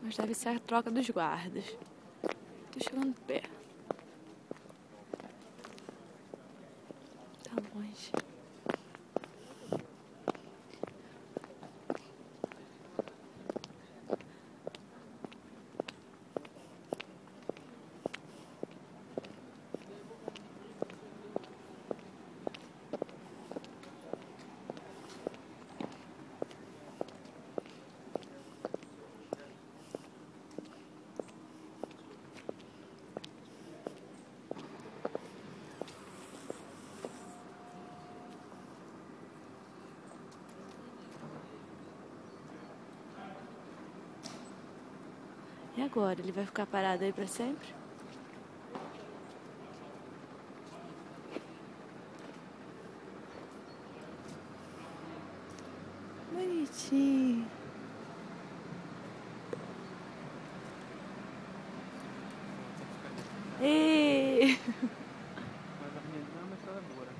Mas deve ser a troca dos guardas. Tô chegando perto. Tá longe. E agora? Ele vai ficar parado aí pra sempre? Bonitinho. Ei! Mas a minha não é uma metralhadora.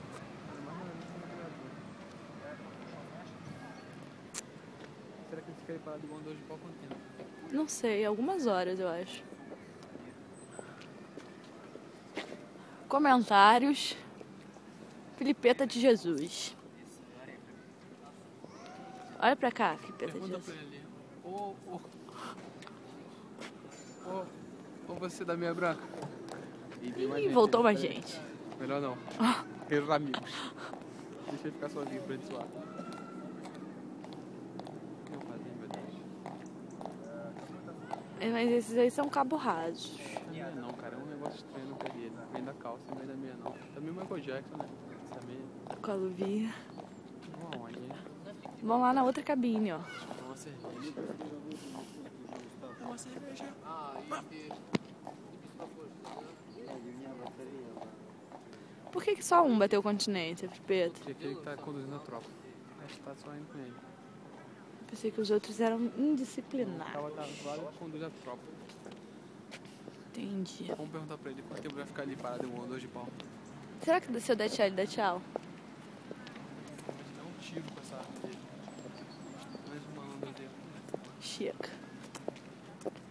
Será que eles querem parar de igual 2 de pau quanto tempo? Não sei, algumas horas eu acho. Comentários. Filipeta de Jesus. Olha pra cá, Filipeta de Pergunta pra Jesus. ele. Ô você da meia branca. Ih, voltou mais gente. Melhor não. Quero amigos. Deixa ele ficar sozinho pra ele suar. Não fazem, meu Deus. Mas esses aí são cabo rasos. Não é não, cara. É um negócio estranho no pé dele. Vem da calça, não vem da meia não. Também o Michael Jackson, né? Essa meia. Com a luvinha. Vamos aonde, hein? Vamos lá na outra cabine, ó. Tomar uma cerveja. Uma cerveja. Por que só um bateu o continente, Filipeta? Porque aquele que tá conduzindo a tropa. Acho que tá só indo com ele. Pensei que os outros eram O indisciplinados. cara tá lá e conduz a tropa. Entendi. Vamos perguntar pra ele quanto tempo vai ficar ali parado em um 2 de pau. Será que se eu der tchau, ele dá tchau? Dá um tiro com essa arma dele. Mais uma onda dele. Chega.